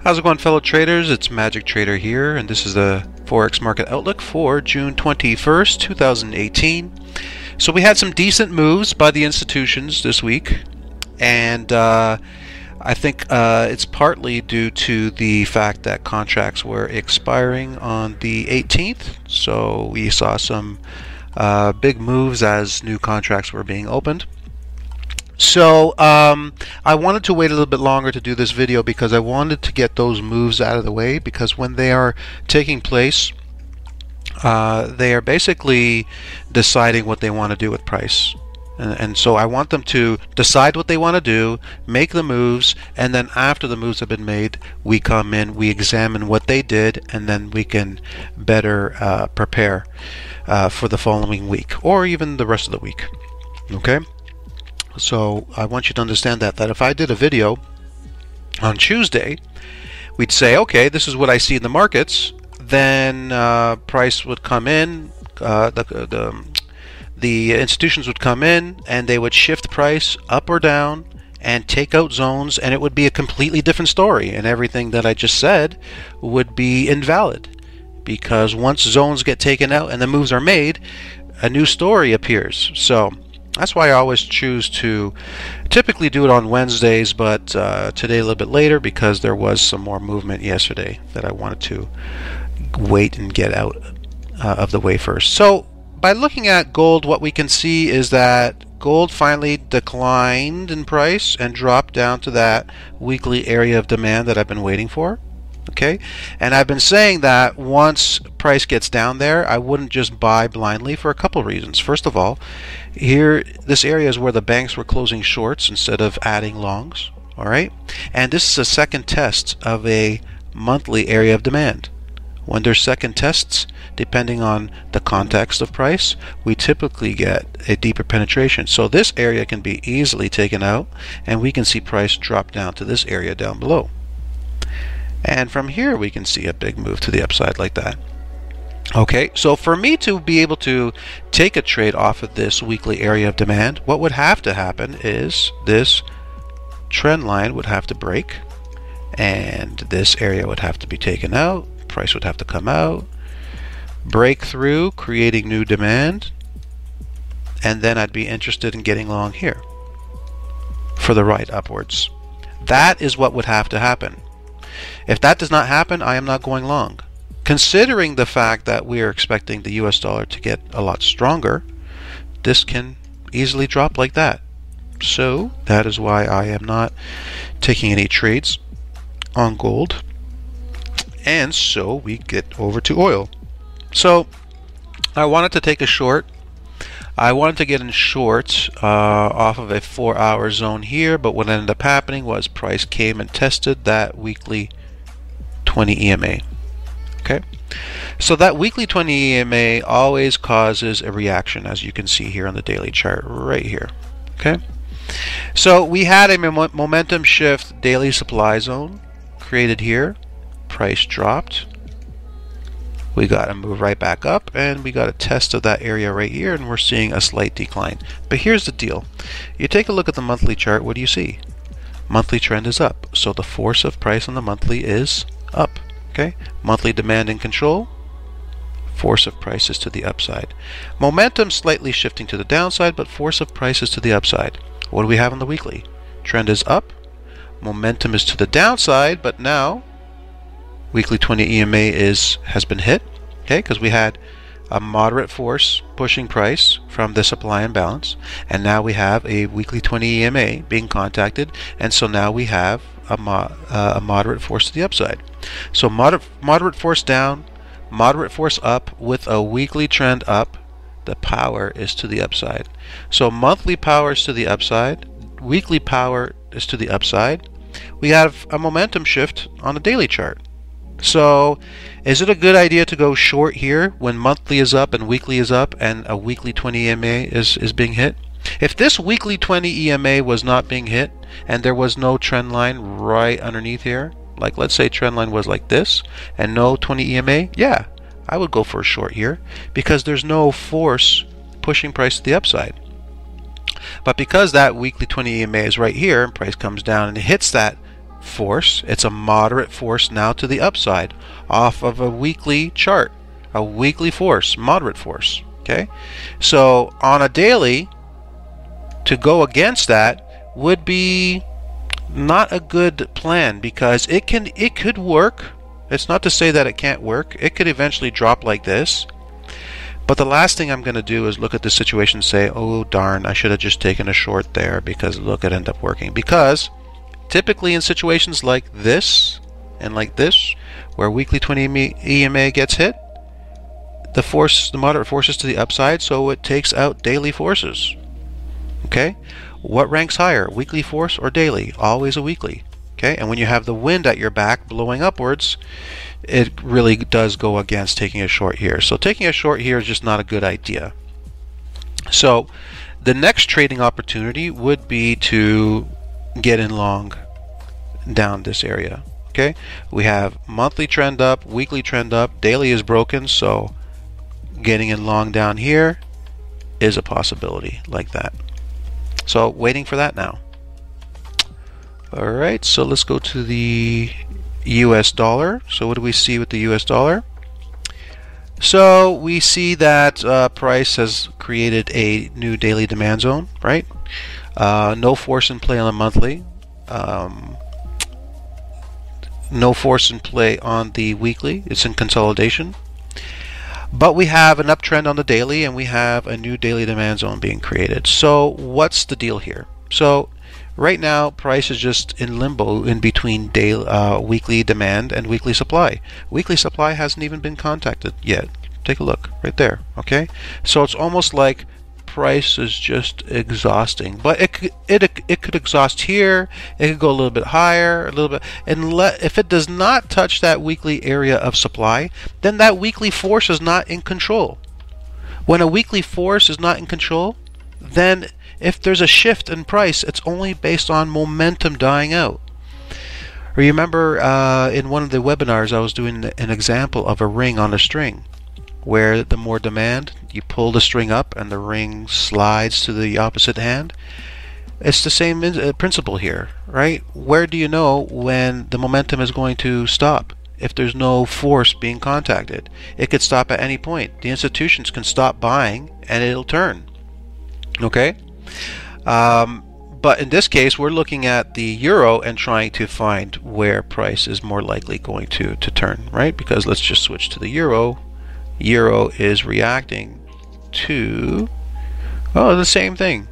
How's it going, fellow traders? It's Magic Trader here, and this is the Forex market outlook for June 21st, 2018. So we had some decent moves by the institutions this week, and I think it's partly due to the fact that contracts were expiring on the 18th. So we saw some big moves as new contracts were being opened. So I wanted to wait a little bit longer to do this video because I wanted to get those moves out of the way, because when they are taking place, they are basically deciding what they want to do with price. And so I want them to decide what they want to do, make the moves, and then after the moves have been made, we come in, we examine what they did, and then we can better prepare for the following week or even the rest of the week. Okay? So I want you to understand that if I did a video on Tuesday, we'd say, okay, this is what I see in the markets. Then price would come in, the institutions would come in, and they would shift price up or down and take out zones, and it would be a completely different story, and everything that I just said would be invalid, because once zones get taken out and the moves are made, a new story appears. So that's why I always choose to typically do it on Wednesdays, but today a little bit later because there was some more movement yesterday that I wanted to wait and get out of the way first. So by looking at gold, what we can see is that gold finally declined in price and dropped down to that weekly area of demand that I've been waiting for. Okay, and I've been saying that once price gets down there, I wouldn't just buy blindly for a couple reasons. First of all, here, this area is where the banks were closing shorts instead of adding longs. All right, and this is a second test of a monthly area of demand. When there's second tests, depending on the context of price, we typically get a deeper penetration. So this area can be easily taken out, and we can see price drop down to this area down below. And from here we can see a big move to the upside like that. Okay, so for me to be able to take a trade off of this weekly area of demand, what would have to happen is this trend line would have to break, and this area would have to be taken out, price would have to come out, break through, creating new demand, and then I'd be interested in getting long here for the right upwards. That is what would have to happen. If that does not happen, I am not going long. Considering the fact that we are expecting the US dollar to get a lot stronger, this can easily drop like that. So that is why I am not taking any trades on gold. And so we get over to oil. So I wanted to take a short. I wanted to get in short off of a 4-hour zone here, but what ended up happening was price came and tested that weekly 20 EMA. Okay, so that weekly 20 EMA always causes a reaction, as you can see here on the daily chart right here. Okay, so we had a momentum shift daily supply zone created here. Price dropped. We got a move right back up, and we got a test of that area right here, and we're seeing a slight decline. But here's the deal. You take a look at the monthly chart, what do you see? Monthly trend is up. So the force of price on the monthly is up. Okay? Monthly demand and control. Force of price is to the upside. Momentum slightly shifting to the downside, but force of price is to the upside. What do we have on the weekly? Trend is up. Momentum is to the downside, but now weekly 20 EMA has been hit, okay, because we had a moderate force pushing price from the supply imbalance, and now we have a weekly 20 EMA being contacted, and so now we have a moderate force to the upside. So moderate force down, moderate force up with a weekly trend up. The power is to the upside. So monthly power is to the upside, weekly power is to the upside. We have a momentum shift on the daily chart. So is it a good idea to go short here when monthly is up and weekly is up and a weekly 20 EMA is being hit? If this weekly 20 EMA was not being hit and there was no trend line right underneath here, like let's say trend line was like this and no 20 EMA, yeah, I would go for a short here because there's no force pushing price to the upside. But because that weekly 20 EMA is right here and price comes down and it hits that force. It's a moderate force now to the upside off of a weekly chart. A weekly force, moderate force. Okay, so on a daily, to go against that would be not a good plan, because it could work. It's not to say that it can't work. It could eventually drop like this. But the last thing I'm going to do is look at the situation and say, oh darn, I should have just taken a short there, because look, it ended up working. Because typically in situations like this and like this, where weekly 20 EMA gets hit, the moderate force is to the upside, so it takes out daily forces. Okay, what ranks higher, weekly force or daily? Always a weekly. Okay, and when you have the wind at your back blowing upwards, it really does go against taking a short here. So taking a short here is just not a good idea. So the next trading opportunity would be to get in long down this area. Okay, we have monthly trend up, weekly trend up, daily is broken, so getting in long down here is a possibility like that. So waiting for that now. Alright, so let's go to the US dollar. So what do we see with the US dollar? So we see that price has created a new daily demand zone, right? No force in play on the monthly. No force in play on the weekly. It's in consolidation. But we have an uptrend on the daily, and we have a new daily demand zone being created. So what's the deal here? So right now, price is just in limbo in between daily, weekly demand and weekly supply. Weekly supply hasn't even been contacted yet. Take a look right there. Okay, so it's almost like price is just exhausting. But it could exhaust here. It could go a little bit higher, a little bit, and if it does not touch that weekly area of supply, then that weekly force is not in control. When a weekly force is not in control, then if there's a shift in price, it's only based on momentum dying out. Remember in one of the webinars I was doing an example of a ring on a string, where the more demand, you pull the string up and the ring slides to the opposite hand. It's the same principle here, right? Where do you know when the momentum is going to stop? If there's no force being contacted, it could stop at any point. The institutions can stop buying and it'll turn. Okay? But in this case, we're looking at the euro and trying to find where price is more likely going to turn, right? Because let's just switch to the euro. Euro is reacting to the same thing.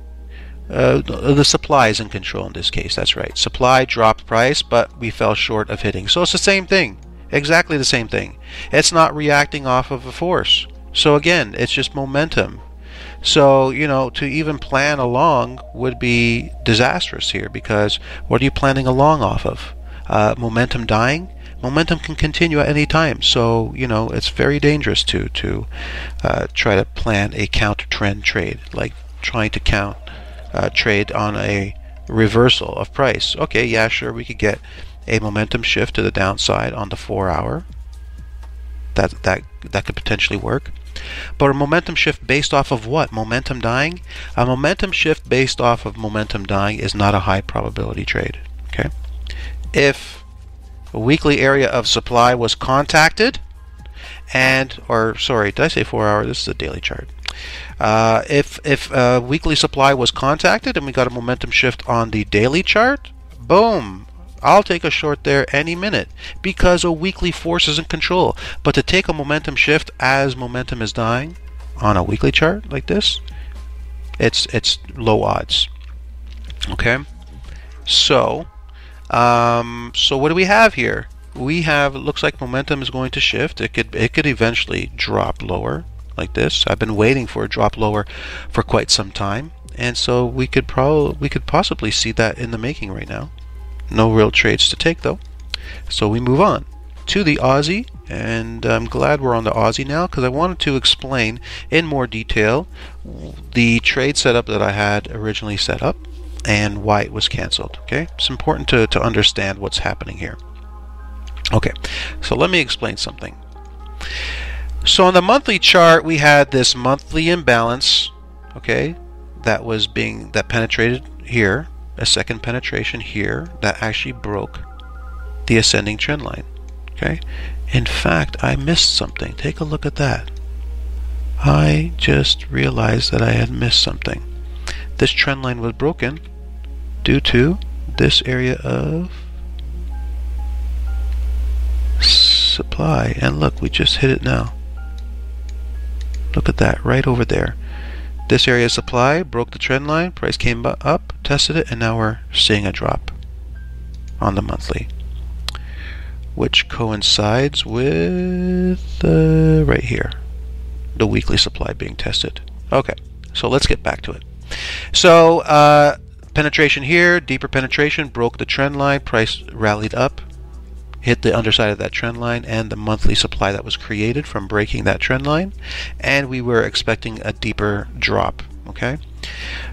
The supply is in control in this case. That's right. Supply dropped price, but we fell short of hitting. So it's the same thing. Exactly the same thing. It's not reacting off of a force. So again, it's just momentum. So, you know, to even plan along would be disastrous here, because what are you planning along off of? Momentum dying? Momentum can continue at any time, so you know it's very dangerous to try to plan a counter trend trade, like trying to trade on a reversal of price. Okay, yeah, sure, we could get a momentum shift to the downside on the 4-hour. That could potentially work. But a momentum shift based off of what? Momentum dying? A momentum shift based off of momentum dying is not a high probability trade. Okay, if a weekly area of supply was contacted, or sorry, did I say 4-hour? This is a daily chart. If weekly supply was contacted and we got a momentum shift on the daily chart, boom, I'll take a short there any minute, because a weekly force is in control. But to take a momentum shift as momentum is dying on a weekly chart like this, it's low odds. Okay, so what do we have here? We have, it looks like momentum is going to shift. It could eventually drop lower like this. I've been waiting for a drop lower for quite some time, and so we could possibly see that in the making right now. No real trades to take though. So we move on to the Aussie, and I'm glad we're on the Aussie now, because I wanted to explain in more detail the trade setup that I had originally set up and why it was canceled. Okay, it's important to understand what's happening here. Okay, so let me explain something. So on the monthly chart, we had this monthly imbalance, okay, that penetrated here, a second penetration here that actually broke the ascending trend line. Okay. In fact, I missed something. Take a look at that. I just realized that I had missed something. This trend line was broken due to this area of supply. And look, we just hit it now. Look at that, right over there. This area of supply broke the trend line, price came up, tested it, and now we're seeing a drop on the monthly, which coincides with right here, the weekly supply being tested. Okay, so let's get back to it. So penetration here, deeper penetration, broke the trend line, price rallied up, hit the underside of that trend line and the monthly supply that was created from breaking that trend line, and we were expecting a deeper drop. Okay,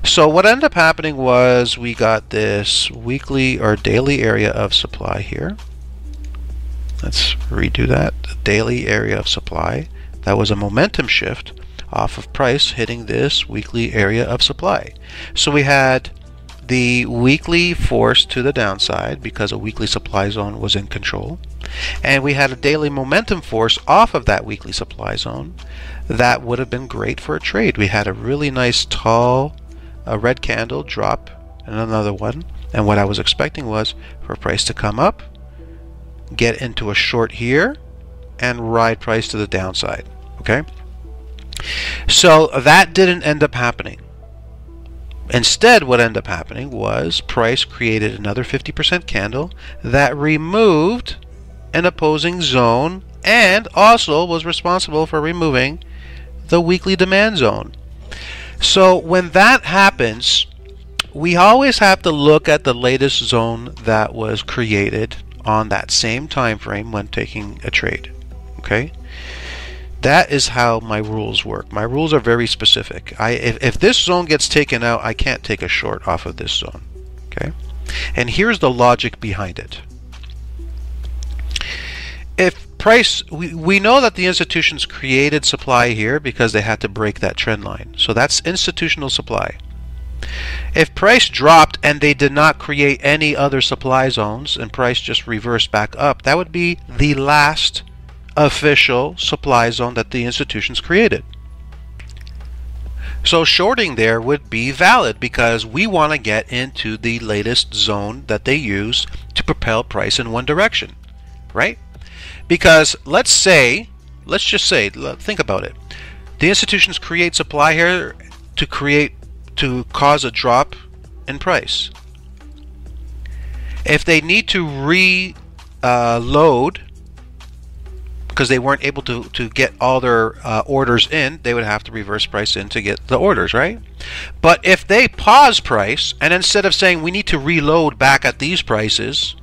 so what ended up happening was we got this weekly or daily area of supply here. Let's redo that. The daily area of supply, that was a momentum shift off of price hitting this weekly area of supply. So we had the weekly force to the downside because a weekly supply zone was in control, and we had a daily momentum force off of that weekly supply zone that would have been great for a trade. We had a really nice tall red candle drop and another one, and what I was expecting was for price to come up, get into a short here, and ride price to the downside. Okay, so that didn't end up happening. Instead, what ended up happening was price created another 50% candle that removed an opposing zone and also was responsible for removing the weekly demand zone. So when that happens, we always have to look at the latest zone that was created on that same time frame when taking a trade. Okay? That is how my rules work. My rules are very specific. If this zone gets taken out, I can't take a short off of this zone. Okay? And here's the logic behind it. If price, we know that the institutions created supply here because they had to break that trend line. So that's institutional supply. If price dropped and they did not create any other supply zones and price just reversed back up, that would be the last official supply zone that the institutions created. So shorting there would be valid because we want to get into the latest zone that they use to propel price in one direction, right? Because let's just say, think about it. The institutions create supply here to cause a drop in price. If they need to reload because they weren't able to get all their orders in, they would have to reverse price in to get the orders, right? But if they pause price and instead of saying we need to reload back at these prices,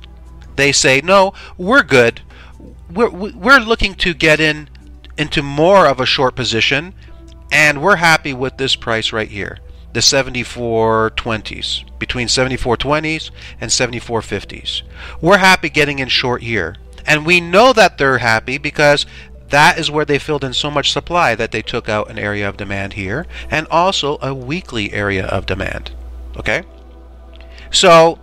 they say no, we're good. We're looking to get into more of a short position, and we're happy with this price right here, the 74.20s, between 74.20s and 74.50s. We're happy getting in short here. And we know that they're happy because that is where they filled in so much supply that they took out an area of demand here and also a weekly area of demand. Okay? So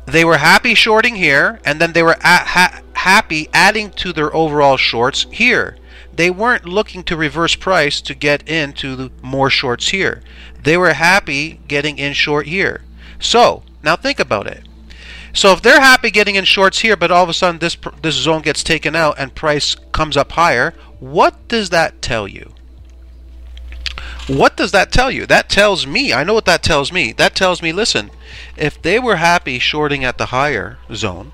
they were happy shorting here, and then they were happy adding to their overall shorts here. They weren't looking to reverse price to get into more shorts here. They were happy getting in short here. So now think about it. So if they're happy getting in shorts here, but all of a sudden this zone gets taken out and price comes up higher, what does that tell you? What does that tell you? That tells me, I know what that tells me. That tells me, listen, if they were happy shorting at the higher zone,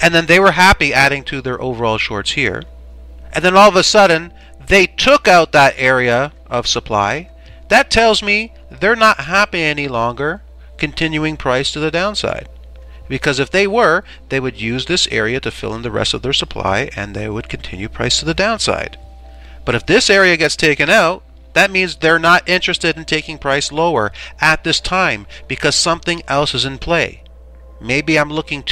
and then they were happy adding to their overall shorts here, and then all of a sudden they took out that area of supply, that tells me they're not happy any longer continuing price to the downside. Because if they were, they would use this area to fill in the rest of their supply and they would continue price to the downside. But if this area gets taken out, that means they're not interested in taking price lower at this time because something else is in play. Maybe I'm looking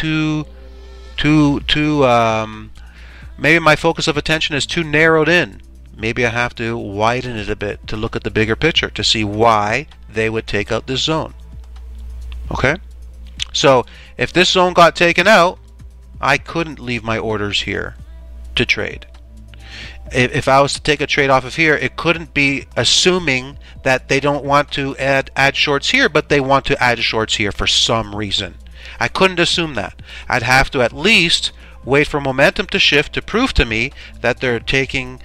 maybe my focus of attention is too narrowed in. Maybe I have to widen it a bit to look at the bigger picture to see why they would take out this zone. Okay? So if this zone got taken out, I couldn't leave my orders here to trade. If I was to take a trade off of here, it couldn't be assuming that they don't want to add shorts here, but they want to add shorts here for some reason. I couldn't assume that. I'd have to at least wait for momentum to shift to prove to me that they're taking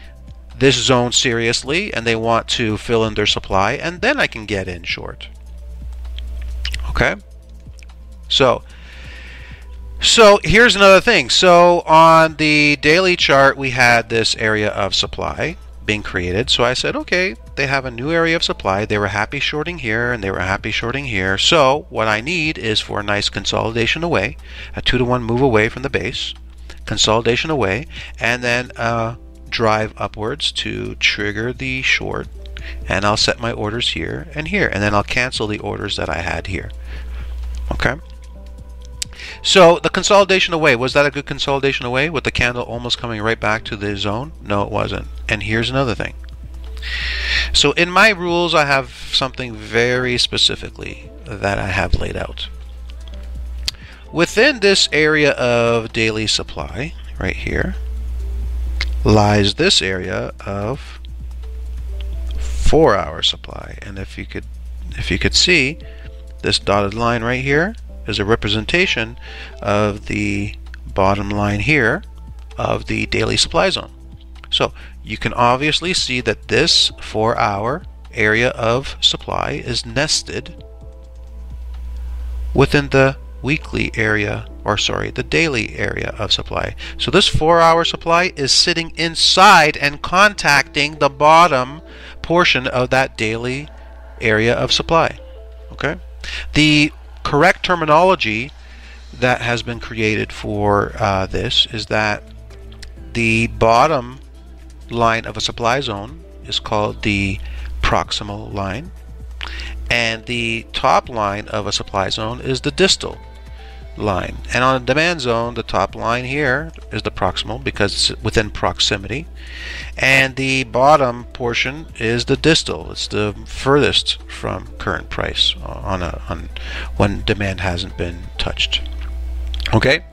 this zone seriously and they want to fill in their supply, and then I can get in short. Okay? So here's another thing. So on the daily chart, we had this area of supply being created. So I said, okay, they have a new area of supply. They were happy shorting here and they were happy shorting here. So what I need is for a nice consolidation away, a 2-to-1 move away from the base, consolidation away, and then drive upwards to trigger the short. And I'll set my orders here and here, and then I'll cancel the orders that I had here. Okay? So the consolidation away, was that a good consolidation away with the candle almost coming right back to the zone? No, it wasn't. And here's another thing. So in my rules, I have something very specifically that I have laid out. Within this area of daily supply, right here, lies this area of 4-hour supply. And if you could see, this dotted line right here is a representation of the bottom line here of the daily supply zone. So you can obviously see that this 4-hour area of supply is nested within the weekly area, or sorry, the daily area of supply. So this 4-hour supply is sitting inside and contacting the bottom portion of that daily area of supply. Okay? The correct terminology that has been created for this is that the bottom line of a supply zone is called the proximal line, and the top line of a supply zone is the distal line. And on a demand zone, the top line here is the proximal because it's within proximity, and the bottom portion is the distal. It's the furthest from current price on when demand hasn't been touched. Okay,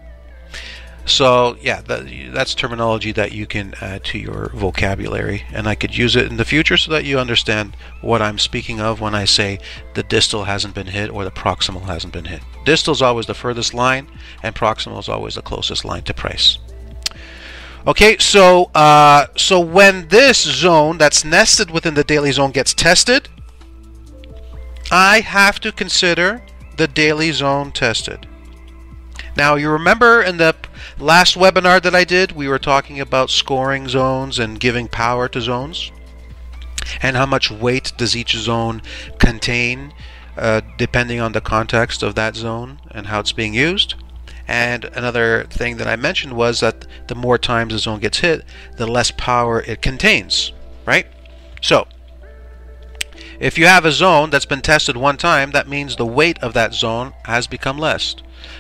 so yeah, that's terminology that you can add to your vocabulary, and I could use it in the future so that you understand what I'm speaking of when I say the distal hasn't been hit or the proximal hasn't been hit. Distal is always the furthest line, and proximal is always the closest line to price. Okay, so when this zone that's nested within the daily zone gets tested, I have to consider the daily zone tested. Now, you remember in the last webinar that I did, we were talking about scoring zones and giving power to zones, and how much weight does each zone contain depending on the context of that zone and how it's being used. And another thing that I mentioned was that the more times the zone gets hit, the less power it contains, right? So if you have a zone that's been tested one time, that means the weight of that zone has become less.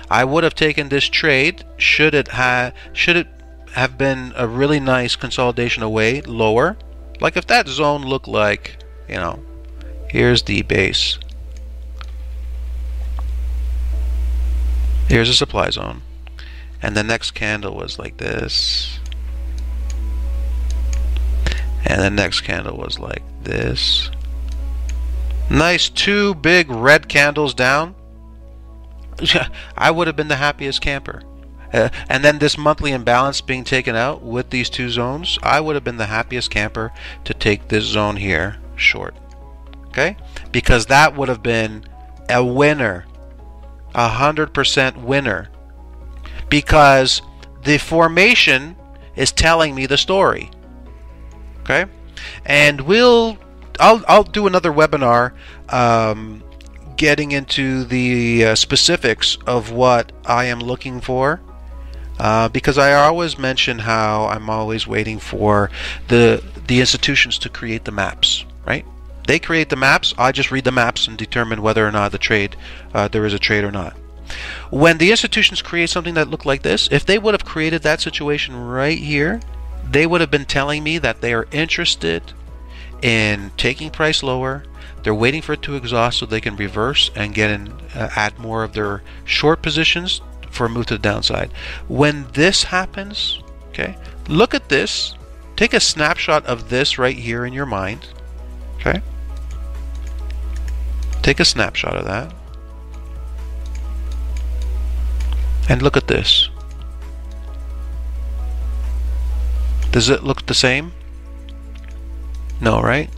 I would have taken this trade should it have been a really nice consolidation away lower. Like if that zone looked like, you know, here's the base, here's a supply zone, and the next candle was like this, and the next candle was like this. Nice 2 big red candles down. I would have been the happiest camper. And then this monthly imbalance being taken out with these 2 zones, I would have been the happiest camper to take this zone here short. Okay? Because that would have been a winner. 100% winner. Because the formation is telling me the story. Okay? And I'll do another webinar getting into the specifics of what I am looking for, because I always mention how I'm always waiting for the institutions to create the maps, right? They create the maps, I just read the maps and determine whether or not the trade there is a trade or not. When the institutions create something that looked like this, if they would have created that situation right here, they would have been telling me that they are interested in taking price lower. They're waiting for it to exhaust so they can reverse and get in, add more of their short positions for a move to the downside. When this happens, okay, look at this. Take a snapshot of this right here in your mind. Okay? Take a snapshot of that. And look at this. Does it look the same? No, right?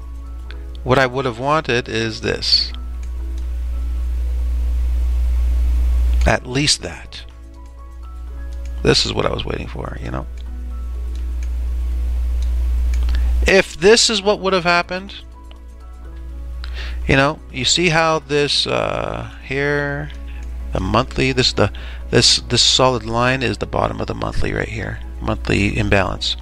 What I would have wanted is this. At least that. This is what I was waiting for, you know? If this is what would have happened, you know, you see how this here, the monthly, this solid line is the bottom of the monthly right here, monthly imbalance.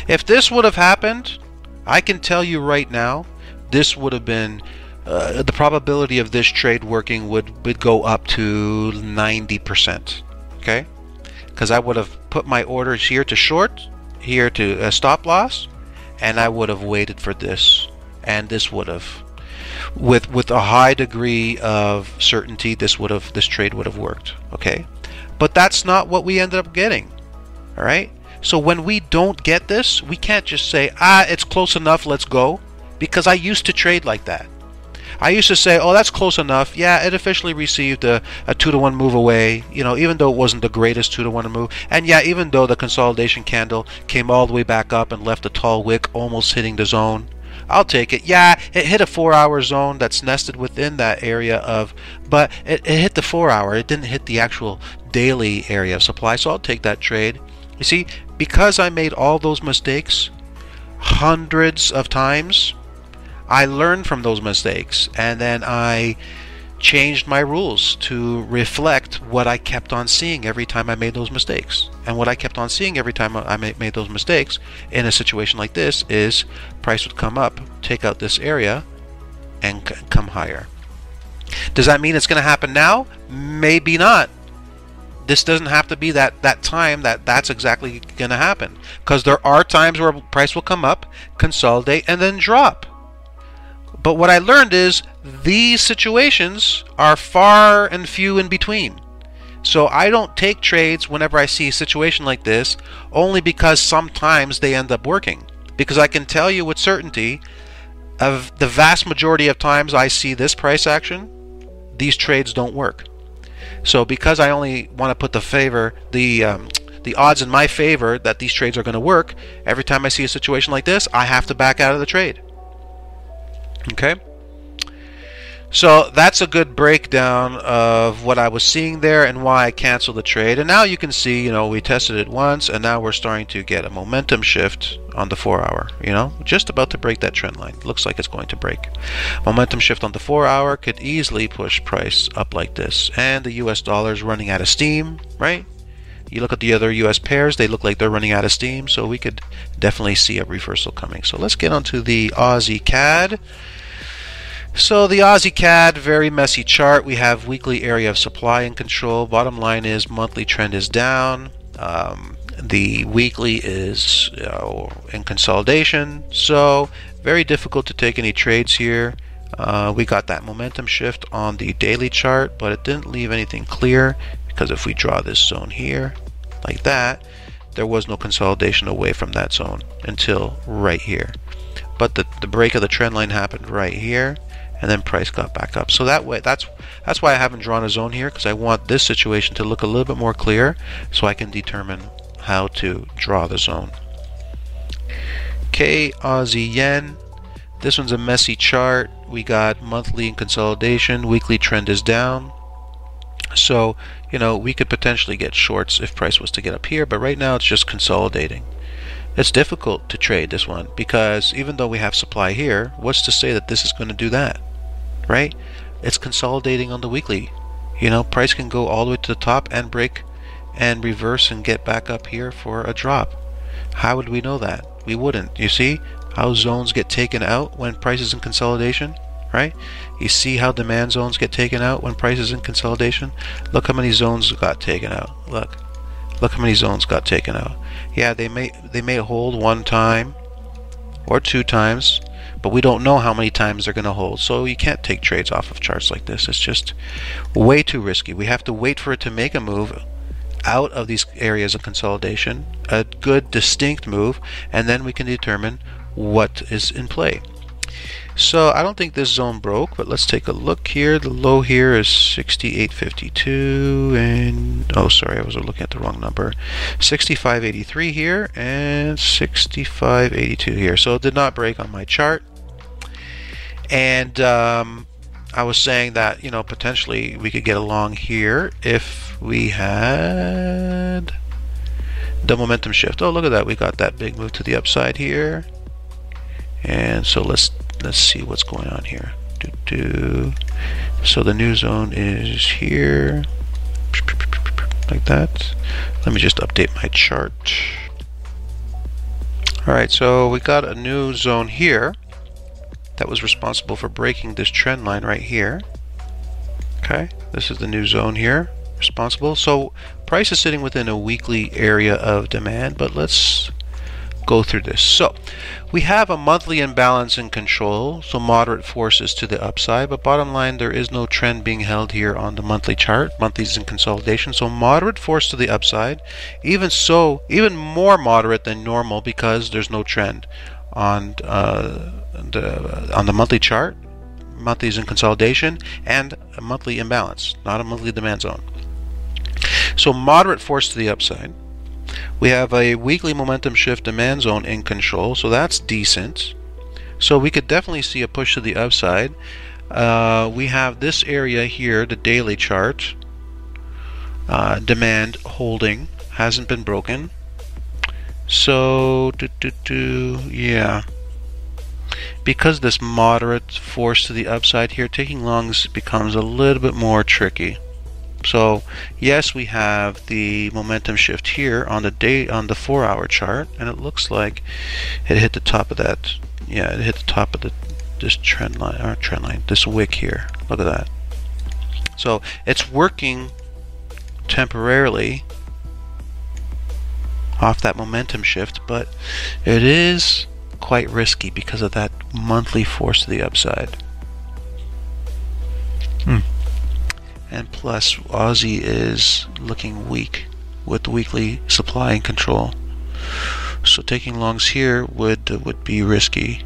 If this would have happened, I can tell you right now, this would have been the probability of this trade working would go up to 90%. Okay, because I would have put my orders here to short, here to stop loss, and I would have waited for this, and this would have, with a high degree of certainty, this trade would have worked. Okay, but that's not what we ended up getting. All right, so when we don't get this, we can't just say, it's close enough, let's go, because I used to trade like that. I used to say, oh, that's close enough. Yeah, it officially received a 2-to-1 move away, you know, even though it wasn't the greatest 2-to-1 move. And yeah, even though the consolidation candle came all the way back up and left a tall wick almost hitting the zone, I'll take it. Yeah, it hit a 4-hour zone that's nested within that area of, but it hit the 4-hour. It didn't hit the actual daily area of supply, so I'll take that trade. You see, because I made all those mistakes hundreds of times, I learned from those mistakes, and then I changed my rules to reflect what I kept on seeing every time I made those mistakes. And what I kept on seeing every time I made those mistakes in a situation like this is price would come up, take out this area, and come higher. Does that mean it's going to happen now? Maybe not. This doesn't have to be that time that's exactly going to happen, because there are times where price will come up, consolidate, and then drop. But what I learned is these situations are far and few in between. So I don't take trades whenever I see a situation like this, only because sometimes they end up working. Because I can tell you with certainty, of the vast majority of times I see this price action, these trades don't work. So because I only want to put the odds in my favor that these trades are going to work, every time I see a situation like this, I have to back out of the trade. Okay, so that's a good breakdown of what I was seeing there and why I canceled the trade. And now you can see, you know, we tested it once, and now we're starting to get a momentum shift on the 4-hour. You know, just about to break that trend line. Looks like it's going to break. Momentum shift on the 4-hour could easily push price up like this, and the US dollar is running out of steam, right? You look at the other US pairs, they look like they're running out of steam, so we could definitely see a reversal coming. So let's get onto the Aussie CAD. So the Aussie CAD, very messy chart. We have weekly area of supply and control. Bottom line is monthly trend is down. The weekly is in consolidation. So very difficult to take any trades here. We got that momentum shift on the daily chart, but it didn't leave anything clear, because if we draw this zone here like that, there was no consolidation away from that zone until right here. But the break of the trend line happened right here, and then price got back up. So that way, that's why I haven't drawn a zone here, because I want this situation to look a little bit more clear so I can determine how to draw the zone. Okay, Aussie Yen. This one's a messy chart. We got monthly in consolidation, weekly trend is down. So, you know, we could potentially get shorts if price was to get up here, but right now it's just consolidating. It's difficult to trade this one, because even though we have supply here, what's to say that this is going to do that, right? It's consolidating on the weekly. You know, price can go all the way to the top and break and reverse and get back up here for a drop. How would we know that? We wouldn't. You see how zones get taken out when price is in consolidation, right? You see how demand zones get taken out when price is in consolidation? Look how many zones got taken out. Look how many zones got taken out. Yeah, they may hold one time or 2 times, but we don't know how many times they're going to hold. So you can't take trades off of charts like this. It's just way too risky. We have to wait for it to make a move, out of these areas of consolidation, a good distinct move, and then we can determine what is in play. So I don't think this zone broke, but let's take a look here. The low here is 68.52, and oh sorry, I was looking at the wrong number. 65.83 here and 65.82 here. So it did not break on my chart. And I was saying that, you know, potentially we could get along here if we had the momentum shift. Oh, look at that, we got that big move to the upside here. And so let's see what's going on here. So the new zone is here, like that. Let me just update my chart. Alright, so we got a new zone here that was responsible for breaking this trend line right here. Okay, this is the new zone here responsible. So price is sitting within a weekly area of demand, but let's go through this. So we have a monthly imbalance in control, so moderate forces to the upside, but bottom line, there is no trend being held here on the monthly chart. Monthly's in consolidation, so moderate force to the upside. Even so, even more moderate than normal because there's no trend on the monthly chart. Monthly's in consolidation and a monthly imbalance, not a monthly demand zone. So moderate force to the upside. We have a weekly momentum shift demand zone in control, so that's decent. So we could definitely see a push to the upside. We have this area here, the daily chart, demand holding, hasn't been broken. So yeah, because this moderate force to the upside here, taking longs becomes a little bit more tricky. So yes, we have the momentum shift here on the 4-hour chart, and it looks like it hit the top of that. Yeah, it hit the top of this trend line, this wick here. Look at that. So it's working temporarily off that momentum shift, but it is quite risky because of that monthly force to the upside. And plus, Aussie is looking weak with weekly supply and control. So taking longs here would be risky.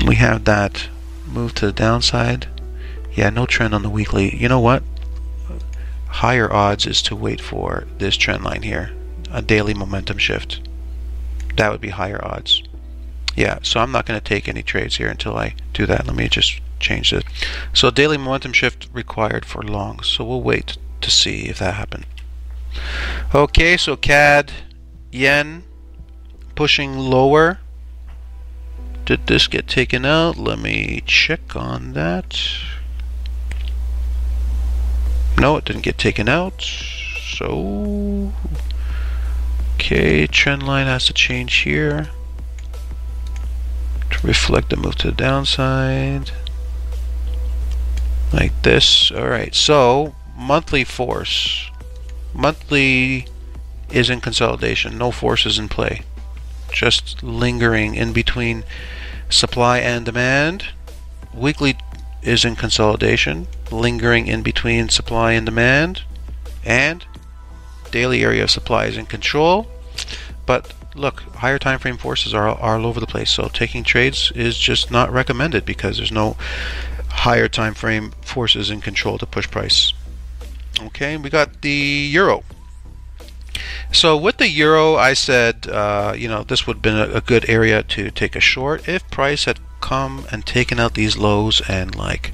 We have that move to the downside. Yeah, no trend on the weekly. You know what? Higher odds is to wait for this trend line here, a daily momentum shift. That would be higher odds. Yeah, so I'm not going to take any trades here until I do that. Let me just change it. So daily momentum shift required for longs. So we'll wait to see if that happened. Okay, so CAD, yen, pushing lower. Did this get taken out? Let me check on that. No, it didn't get taken out. So okay, trend line has to change here to reflect the move to the downside, like this. Alright, so monthly force. Monthly is in consolidation. No force is in play. Just lingering in between supply and demand. Weekly is in consolidation, lingering in between supply and demand, and daily area of supply is in control. But look, higher time frame forces are all over the place, so taking trades is just not recommended because there's no higher time frame forces in control to push price. Okay, we got the euro. So with the euro, I said you know, this would have been a good area to take a short if price had come and taken out these lows and like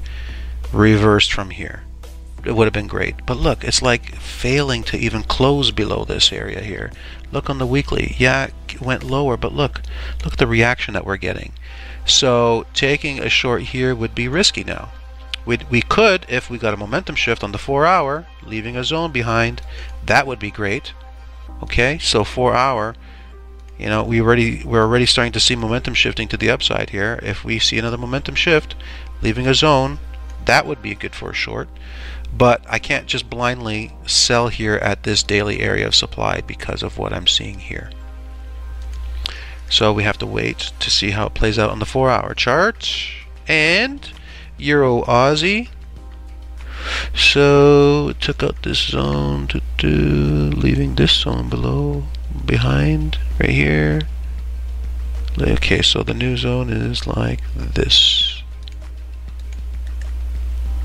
reversed from here. It would have been great, but look, it's like failing to even close below this area here. Look on the weekly. Yeah, it went lower, but look at the reaction that we're getting. So taking a short here would be risky now. We could, if we got a momentum shift on the 4-hour, leaving a zone behind, that would be great. Okay, so 4-hour, you know, we're already starting to see momentum shifting to the upside here. If we see another momentum shift, leaving a zone, that would be good for a short. But I can't just blindly sell here at this daily area of supply because of what I'm seeing here. So we have to wait to see how it plays out on the 4-hour chart. And Euro Aussie. So it took out this zone, leaving this zone behind, right here. Okay, so the new zone is like this.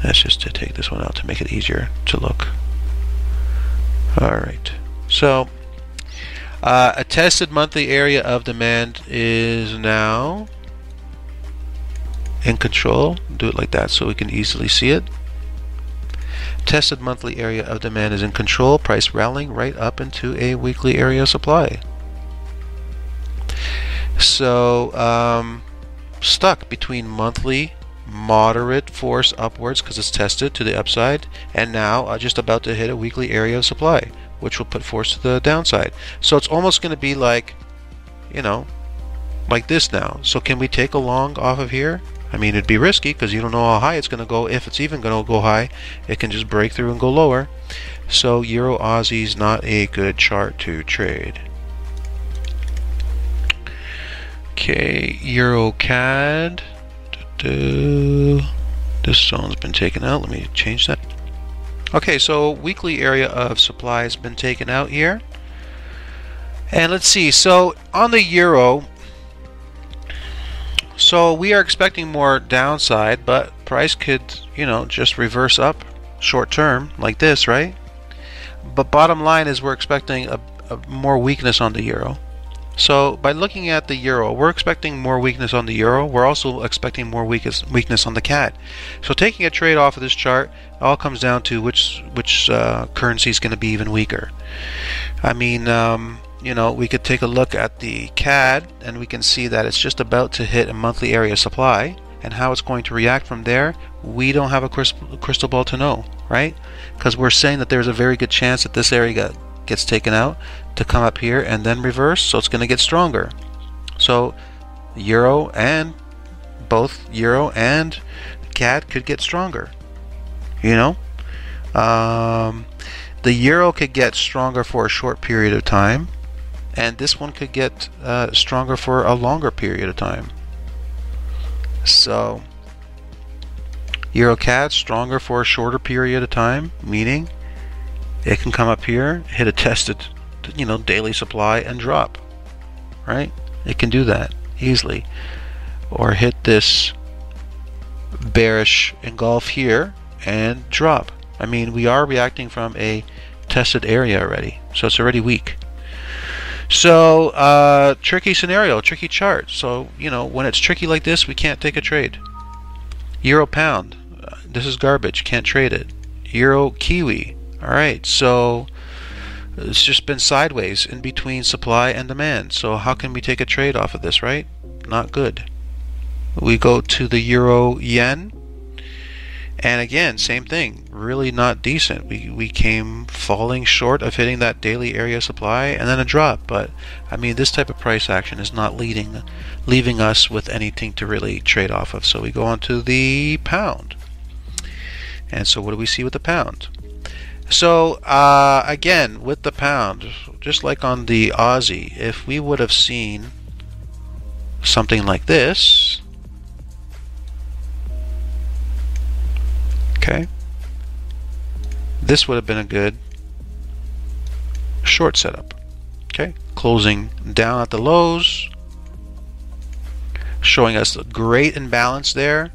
That's just to take this one out to make it easier to look. Alright, so a tested monthly area of demand is now in control. Do it like that so we can easily see it. Tested monthly area of demand is in control, price rallying right up into a weekly area of supply. So stuck between monthly moderate force upwards because it's tested to the upside, and now just about to hit a weekly area of supply, which will put force to the downside. So it's almost going to be like, you know, like this now. So can we take a long off of here? I mean, it'd be risky because you don't know how high it's going to go. If it's even going to go high, it can just break through and go lower. So Euro Aussie is not a good chart to trade. Okay, Euro CAD. This zone's been taken out. Let me change that. Okay, so weekly area of supply has been taken out here. And let's see. So on the Euro, so we are expecting more downside, but price could, you know, just reverse up short term like this, right? But bottom line is we're expecting a more weakness on the Euro. So by looking at the Euro, we're expecting more weakness on the Euro. We're also expecting more weakness on the CAD. So taking a trade off of this chart, it all comes down to which currency is going to be even weaker. I mean, you know, we could take a look at the CAD and we can see that it's just about to hit a monthly area supply, and how it's going to react from there, we don't have a crystal ball to know, right? Because we're saying that there's a very good chance that this area gets taken out to come up here and then reverse, so it's going to get stronger. So Euro and both Euro and CAD could get stronger, you know. The Euro could get stronger for a short period of time, and this one could get stronger for a longer period of time. So Euro CAD stronger for a shorter period of time, meaning it can come up here, hit a tested, you know, daily supply and drop, right? It can do that easily. Or hit this bearish engulf here and drop. I mean, we are reacting from a tested area already, so it's already weak. So tricky scenario, tricky chart. So, you know, when it's tricky like this, we can't take a trade. Euro pound, this is garbage, can't trade it. Euro Kiwi. Alright, so it's just been sideways in between supply and demand. So how can we take a trade off of this, right? Not good. We go to the Euro Yen, and again, same thing, really not decent. We came falling short of hitting that daily area supply and then a drop. But I mean, this type of price action is not leaving us with anything to really trade off of. So we go on to the pound. And so what do we see with the pound? So again, with the pound, just like on the Aussie, if we would have seen something like this, okay, this would have been a good short setup. Okay, closing down at the lows, showing us a great imbalance there,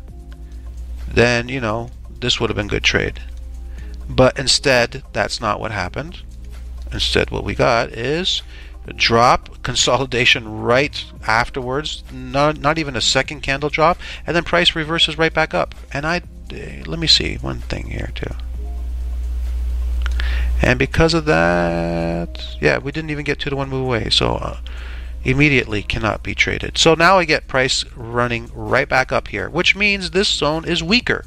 then, you know, this would have been good trade. But instead, that's not what happened. Instead, what we got is a drop, consolidation right afterwards, not even a second candle drop, and then price reverses right back up. And let me see one thing here too. And because of that, yeah, we didn't even get 2 to 1 move away, so immediately cannot be traded. So now I get price running right back up here, which means this zone is weaker.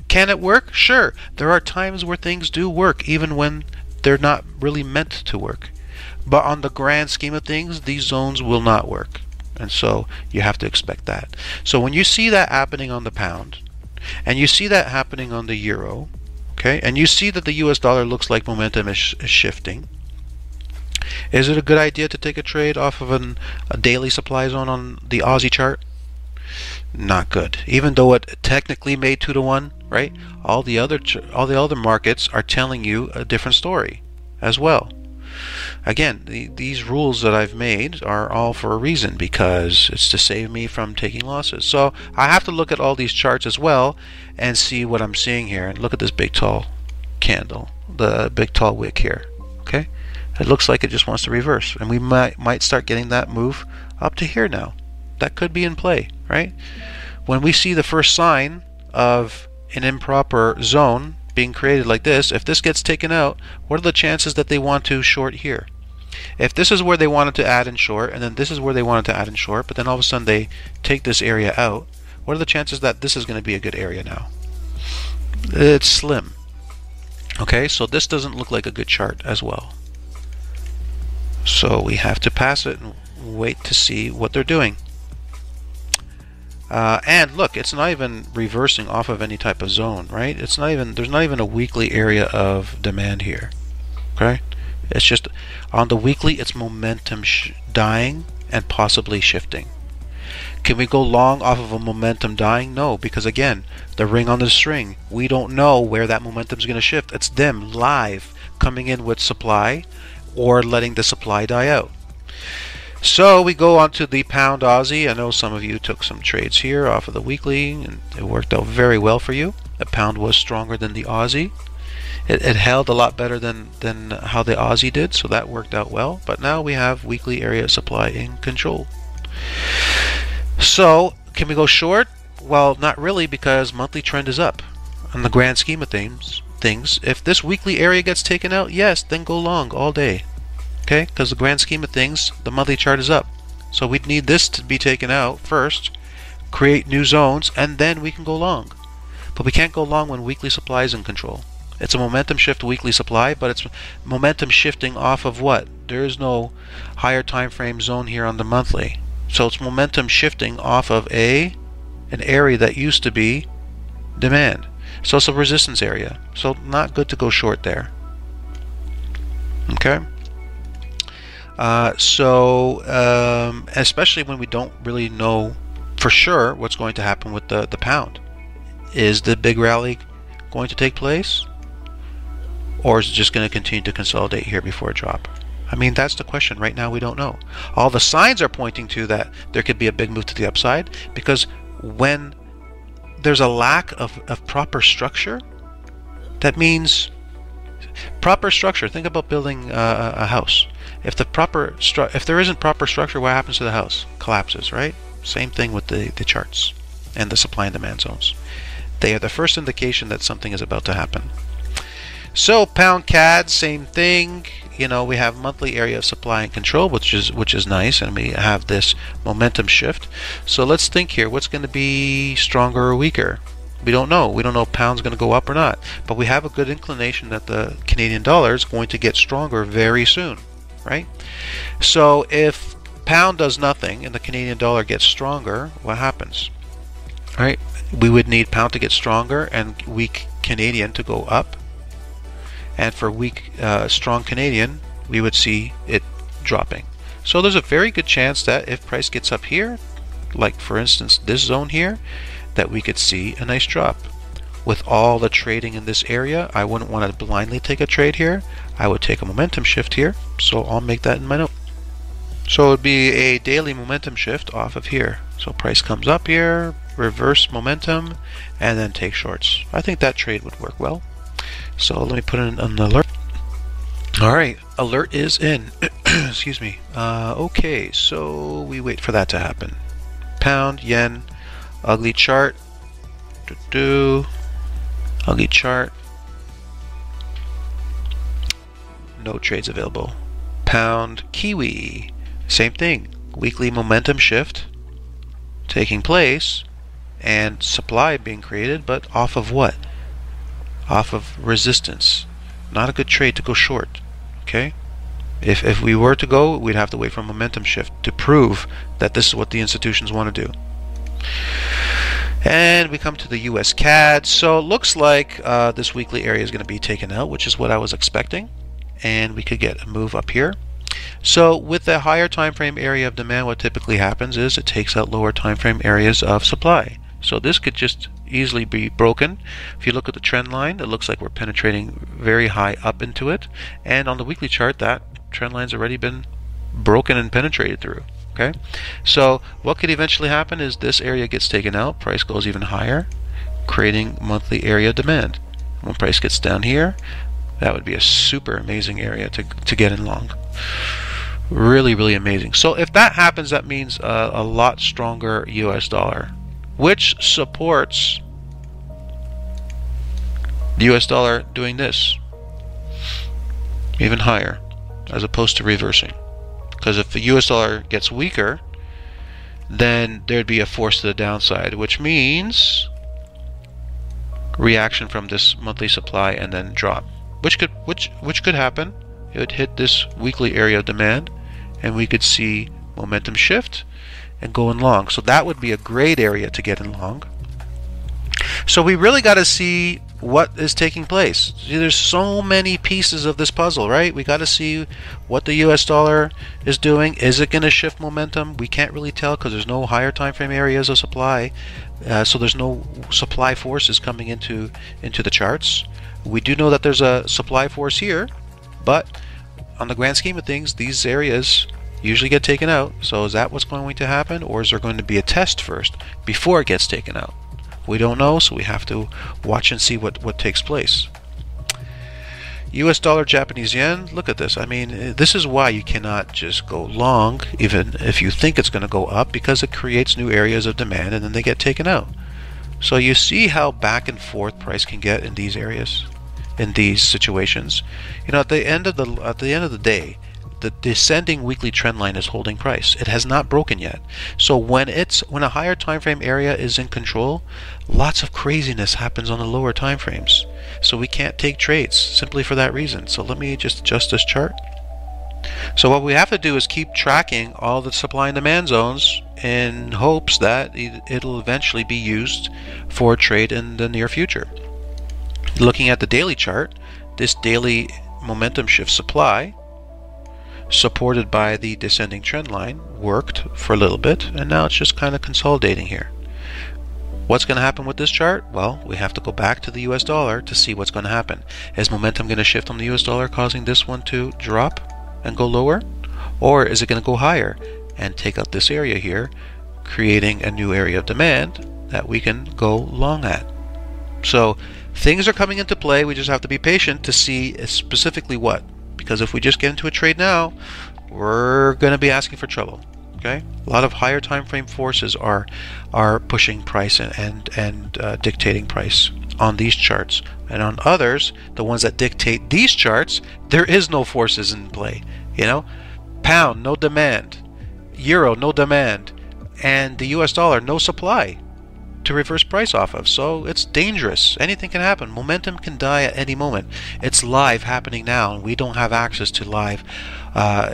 Can it work? Sure. There are times where things do work, even when they're not really meant to work. But on the grand scheme of things, these zones will not work. And so you have to expect that. So when you see that happening on the pound, and you see that happening on the euro, okay, and you see that the US dollar looks like momentum is shifting, is it a good idea to take a trade off of a daily supply zone on the Aussie chart? not good. Even though it technically made 2 to 1, right? All the other markets are telling you a different story as well. Again, these rules that I've made are all for a reason, because it's to save me from taking losses. So I have to look at all these charts as well and see what I'm seeing here. And look at this big tall candle, the big tall wick here. Okay, it looks like it just wants to reverse, and we might start getting that move up to here now. That could be in play, right? When we see the first sign of an improper zone being created like this, if this gets taken out, what are the chances that they want to short here? If this is where they wanted to add in short, and then this is where they wanted to add in short, but then all of a sudden they take this area out, what are the chances that this is going to be a good area now? It's slim. Okay, so this doesn't look like a good chart as well. So we have to pass it and wait to see what they're doing. And look, it's not even reversing off of any type of zone, right? It's not even, there's not even a weekly area of demand here. Okay, it's just on the weekly, it's momentum dying and possibly shifting. Can we go long off of a momentum dying? No, because again, the ring on the string, we don't know where that momentum is going to shift. It's them live coming in with supply or letting the supply die out. So we go on to the pound Aussie. I know some of you took some trades here off of the weekly, and it worked out very well for you. The pound was stronger than the Aussie. It held a lot better than how the Aussie did, so that worked out well. But now we have weekly area supply in control. So can we go short? Well, not really, because monthly trend is up. In the grand scheme of things, if this weekly area gets taken out, yes, then go long all day. Okay, because the grand scheme of things, the monthly chart is up. So we'd need this to be taken out first, create new zones, and then we can go long. But we can't go long when weekly supply is in control. It's a momentum shift weekly supply, but it's momentum shifting off of what? There is no higher time frame zone here on the monthly. So it's momentum shifting off of an area that used to be demand. So it's a resistance area. So not good to go short there. Okay. Especially when we don't really know for sure what's going to happen with the pound. Is the big rally going to take place, or is it just going to continue to consolidate here before a drop? I mean, that's the question. Right now we don't know. All the signs are pointing to that there could be a big move to the upside, because when there's a lack of proper structure, that means proper structure. Think about building a house. If there isn't proper structure, what happens to the house? Collapses, right? Same thing with the charts and the supply and demand zones. They are the first indication that something is about to happen. So pound CAD, same thing. You know, we have monthly area of supply and control, which is nice, and we have this momentum shift. So let's think here. What's going to be stronger or weaker? We don't know. We don't know if pound's going to go up or not. But we have a good inclination that the Canadian dollar is going to get stronger very soon, right? So if pound does nothing and the Canadian dollar gets stronger, what happens? Right? We would need pound to get stronger and weak Canadian to go up. And for weak, strong Canadian, we would see it dropping. So there's a very good chance that if price gets up here, like for instance this zone here, that we could see a nice drop. With all the trading in this area, I wouldn't want to blindly take a trade here. I would take a momentum shift here, so I'll make that in my note. So it would be a daily momentum shift off of here. So price comes up here, reverse momentum, and then take shorts. I think that trade would work well. So let me put in an alert. Alright, alert is in. Excuse me. Okay, so we wait for that to happen. Pound, yen, ugly chart. Ugly chart. No trades available. Pound, kiwi. Same thing. Weekly momentum shift taking place and supply being created, but off of what? Off of resistance. Not a good trade to go short. Okay? If we were to go, we'd have to wait for a momentum shift to prove that this is what the institutions want to do. And we come to the US CAD. So it looks like this weekly area is going to be taken out, which is what I was expecting. And we could get a move up here. So with the higher time frame area of demand, what typically happens is it takes out lower time frame areas of supply. So this could just easily be broken. If you look at the trend line, it looks like we're penetrating very high up into it, and on the weekly chart that trend line's already been broken and penetrated through. Okay, so what could eventually happen is this area gets taken out, price goes even higher, creating monthly area demand. When price gets down here, that would be a super amazing area to get in long. Really, really amazing. So if that happens, that means a lot stronger US dollar, which supports the US dollar doing this even higher, as opposed to reversing. Because if the US dollar gets weaker, then there'd be a force to the downside, which means reaction from this monthly supply and then drop, which could happen. It would hit this weekly area of demand, and we could see momentum shift and go in long. So that would be a great area to get in long. So we really got to see what is taking place. See, there's so many pieces of this puzzle, right? We got to see what the US dollar is doing. Is it going to shift momentum? We can't really tell because there's no higher time frame areas of supply. So there's no supply forces coming into the charts. We do know that there's a supply force here, but on the grand scheme of things, these areas usually get taken out. So is that what's going to happen, or is there going to be a test first before it gets taken out? We don't know, so we have to watch and see what takes place. US dollar, Japanese yen, look at this. I mean, this is why you cannot just go long, even if you think it's going to go up, because it creates new areas of demand and then they get taken out. So you see how back and forth price can get in these areas, in these situations. You know, at the end of the day, the descending weekly trend line is holding price. It has not broken yet. So when a higher time frame area is in control, lots of craziness happens on the lower time frames. So we can't take trades simply for that reason. So let me just adjust this chart. So what we have to do is keep tracking all the supply and demand zones in hopes that it'll eventually be used for trade in the near future. Looking at the daily chart, this daily momentum shift supply, supported by the descending trend line, worked for a little bit, and now it's just kind of consolidating here. What's going to happen with this chart? Well, we have to go back to the US dollar to see what's going to happen. Is momentum going to shift on the US dollar, causing this one to drop and go lower? Or is it going to go higher and take out this area here, creating a new area of demand that we can go long at? So things are coming into play. We just have to be patient to see specifically what. Because if we just get into a trade now, we're going to be asking for trouble. Okay, a lot of higher time frame forces are pushing price and dictating price on these charts, and on others, the ones that dictate these charts, there is no forces in play. You know, pound, no demand; euro, no demand; and the US dollar, no supply to reverse price off of. So it's dangerous. Anything can happen. Momentum can die at any moment. It's live happening now, and we don't have access to live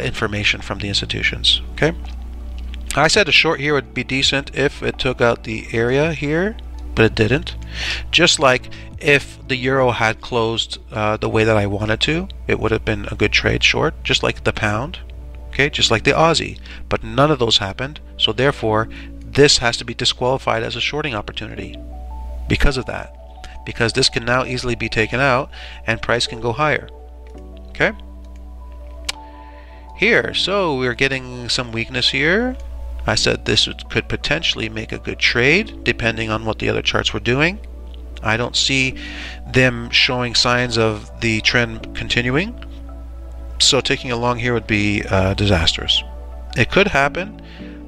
information from the institutions. Okay, I said a short here would be decent if it took out the area here, but it didn't. Just like if the euro had closed the way that I wanted to, it would have been a good trade short, just like the pound, okay, just like the Aussie. But none of those happened, so therefore this has to be disqualified as a shorting opportunity because of that. Because this can now easily be taken out and price can go higher. Okay? Here, so we're getting some weakness here. I said this could potentially make a good trade depending on what the other charts were doing. I don't see them showing signs of the trend continuing. So taking a long here would be disastrous. It could happen.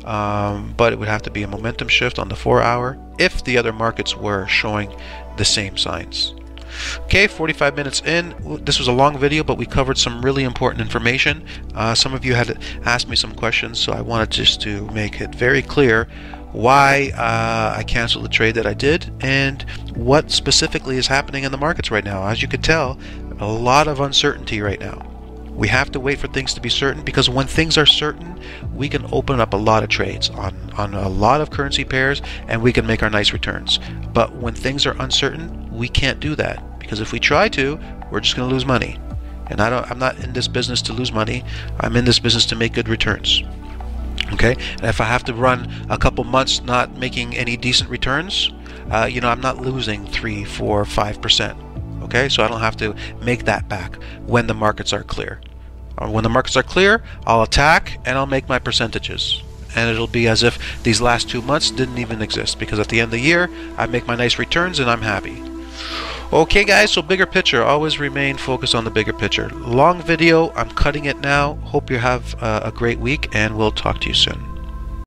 But it would have to be a momentum shift on the 4-hour if the other markets were showing the same signs. Okay, 45 minutes in. This was a long video, but we covered some really important information. Some of you had asked me some questions, so I wanted just to make it very clear why I canceled the trade that I did and what specifically is happening in the markets right now. As you could tell, a lot of uncertainty right now. We have to wait for things to be certain, because when things are certain, we can open up a lot of trades on a lot of currency pairs, and we can make our nice returns. But when things are uncertain, we can't do that, because if we try to, we're just going to lose money. And I'm not in this business to lose money. I'm in this business to make good returns. Okay, and if I have to run a couple months not making any decent returns, I'm not losing 3, 4, 5%. Okay, so I don't have to make that back when the markets are clear. When the markets are clear, I'll attack and I'll make my percentages. And it'll be as if these last 2 months didn't even exist, because at the end of the year, I make my nice returns and I'm happy. Okay guys, so bigger picture, always remain focused on the bigger picture. Long video, I'm cutting it now. Hope you have a great week, and we'll talk to you soon.